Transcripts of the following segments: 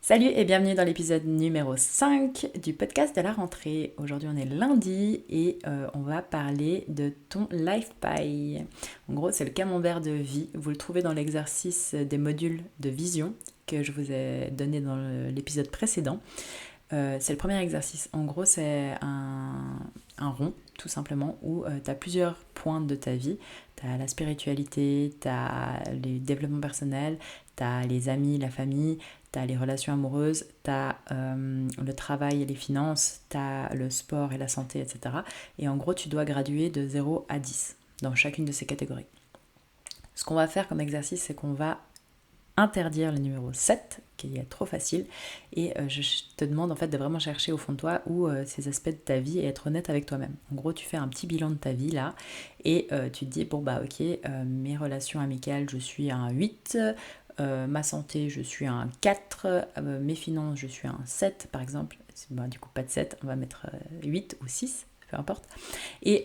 Salut et bienvenue dans l'épisode numéro 5 du podcast de la rentrée. Aujourd'hui on est lundi et on va parler de ton life pie. En gros c'est le camembert de vie. Vous le trouvez dans l'exercice des modules de vision que je vous ai donné dans l'épisode précédent. C'est le premier exercice. En gros, c'est un rond, tout simplement, où tu as plusieurs points de ta vie. Tu as la spiritualité, tu as le développement personnel, tu as les amis, la famille, tu as les relations amoureuses, tu as le travail et les finances, tu as le sport et la santé, etc. Et en gros, tu dois graduer de 0 à 10 dans chacune de ces catégories. Ce qu'on va faire comme exercice, c'est qu'on va interdire le numéro 7, qui est trop facile, et je te demande en fait de vraiment chercher au fond de toi où ces aspects de ta vie et être honnête avec toi-même. En gros, tu fais un petit bilan de ta vie là, et tu te dis, bon bah ok, mes relations amicales, je suis à un 8, ma santé, je suis à un 4, mes finances, je suis à un 7 par exemple. Bah, du coup, pas de 7, on va mettre 8 ou 6, peu importe. Et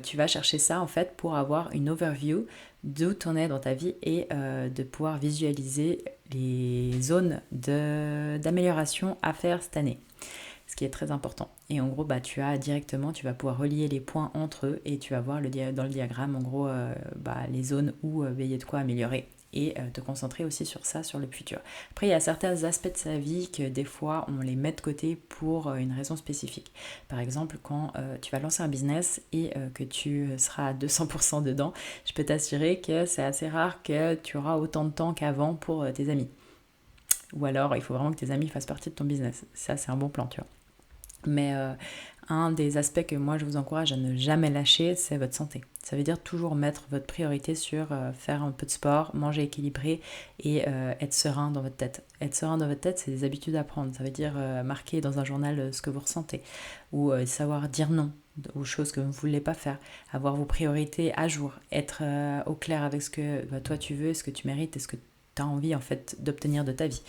tu vas chercher ça en fait pour avoir une overview d'où tu en es dans ta vie et de pouvoir visualiser les zones d'amélioration à faire cette année. Ce qui est très important. Et en gros, bah, tu vas pouvoir relier les points entre eux et tu vas voir dans le diagramme, en gros, les zones où il y a de quoi améliorer et te concentrer aussi sur ça, sur le futur. Après, il y a certains aspects de sa vie que des fois, on les met de côté pour une raison spécifique. Par exemple, quand tu vas lancer un business et que tu seras à 200% dedans, je peux t'assurer que c'est assez rare que tu auras autant de temps qu'avant pour tes amis. Ou alors, il faut vraiment que tes amis fassent partie de ton business. Ça, c'est un bon plan, tu vois. Mais un des aspects que moi je vous encourage à ne jamais lâcher, c'est votre santé. Ça veut dire toujours mettre votre priorité sur faire un peu de sport, manger équilibré et être serein dans votre tête. Être serein dans votre tête, c'est des habitudes à prendre. Ça veut dire marquer dans un journal ce que vous ressentez ou savoir dire non aux choses que vous ne voulez pas faire, avoir vos priorités à jour, être au clair avec ce que toi tu veux, ce que tu mérites et ce que tu as envie en fait d'obtenir de ta vie.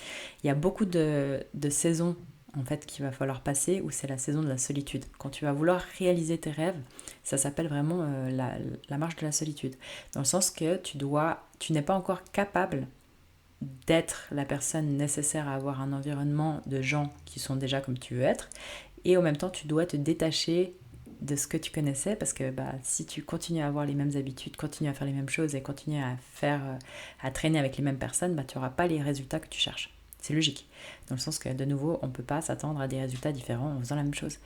Il y a beaucoup de saisons en fait qu'il va falloir passer, où c'est la saison de la solitude. Quand tu vas vouloir réaliser tes rêves, ça s'appelle vraiment la marche de la solitude. Dans le sens que tu n'es pas encore capable d'être la personne nécessaire à avoir un environnement de gens qui sont déjà comme tu veux être, et en même temps tu dois te détacher de ce que tu connaissais parce que si tu continues à avoir les mêmes habitudes, continues à faire les mêmes choses et continues à traîner avec les mêmes personnes, tu n'auras pas les résultats que tu cherches. C'est logique, dans le sens que de nouveau, on ne peut pas s'attendre à des résultats différents en faisant la même chose.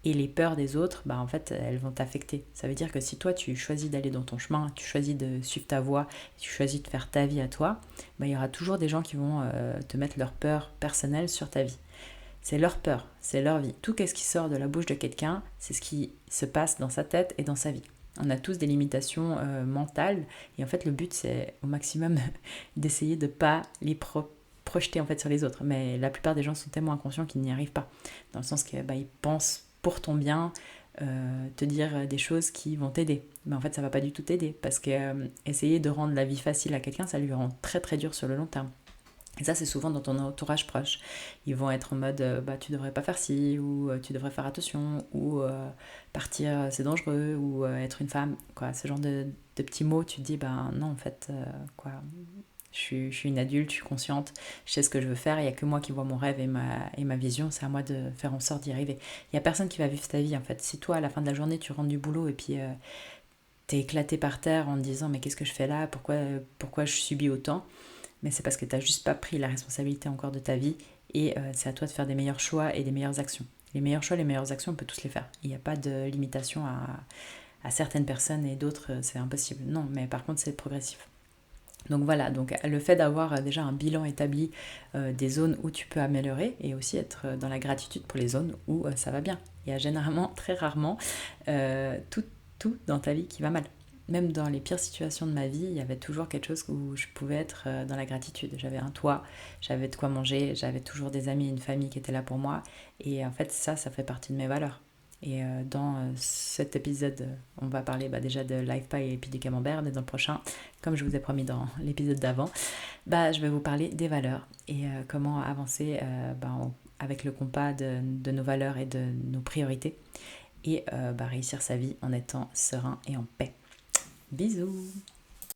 Et les peurs des autres, en fait, elles vont t'affecter. Ça veut dire que si toi, tu choisis d'aller dans ton chemin, tu choisis de suivre ta voie, tu choisis de faire ta vie à toi, il y aura toujours des gens qui vont te mettre leurs peurs personnelles sur ta vie. C'est leur peur, c'est leur vie. Tout ce qui sort de la bouche de quelqu'un, c'est ce qui se passe dans sa tête et dans sa vie. On a tous des limitations mentales et en fait le but c'est au maximum d'essayer de ne pas les projeter en fait sur les autres. Mais la plupart des gens sont tellement inconscients qu'ils n'y arrivent pas. Dans le sens que ils pensent pour ton bien, te dire des choses qui vont t'aider. Mais en fait ça va pas du tout t'aider parce que essayer de rendre la vie facile à quelqu'un, ça lui rend très très dur sur le long terme. Et ça, c'est souvent dans ton entourage proche. Ils vont être en mode tu devrais pas faire ci, ou tu devrais faire attention, ou partir c'est dangereux, ou être une femme. Quoi. Ce genre de petits mots, tu te dis non, en fait, quoi. Je suis une adulte, je suis consciente, je sais ce que je veux faire, il n'y a que moi qui vois mon rêve et ma vision, c'est à moi de faire en sorte d'y arriver. Il n'y a personne qui va vivre ta vie en fait. Si toi, à la fin de la journée, tu rentres du boulot et puis t'es éclaté par terre en te disant mais qu'est-ce que je fais là, pourquoi je subis autant, mais c'est parce que tu n'as juste pas pris la responsabilité encore de ta vie et c'est à toi de faire des meilleurs choix et des meilleures actions. Les meilleurs choix, les meilleures actions, on peut tous les faire. Il n'y a pas de limitation à certaines personnes et d'autres, c'est impossible. Non, mais par contre, c'est progressif. Donc voilà, donc le fait d'avoir déjà un bilan établi des zones où tu peux améliorer et aussi être dans la gratitude pour les zones où ça va bien. Il y a généralement, très rarement, tout dans ta vie qui va mal. Même dans les pires situations de ma vie, il y avait toujours quelque chose où je pouvais être dans la gratitude. J'avais un toit, j'avais de quoi manger, j'avais toujours des amis, une famille qui étaient là pour moi. Et en fait, ça fait partie de mes valeurs. Et dans cet épisode, on va parler déjà de Life Pie et puis du camembert, mais dans le prochain, comme je vous ai promis dans l'épisode d'avant, je vais vous parler des valeurs et comment avancer avec le compas de nos valeurs et de nos priorités et réussir sa vie en étant serein et en paix. Bisous!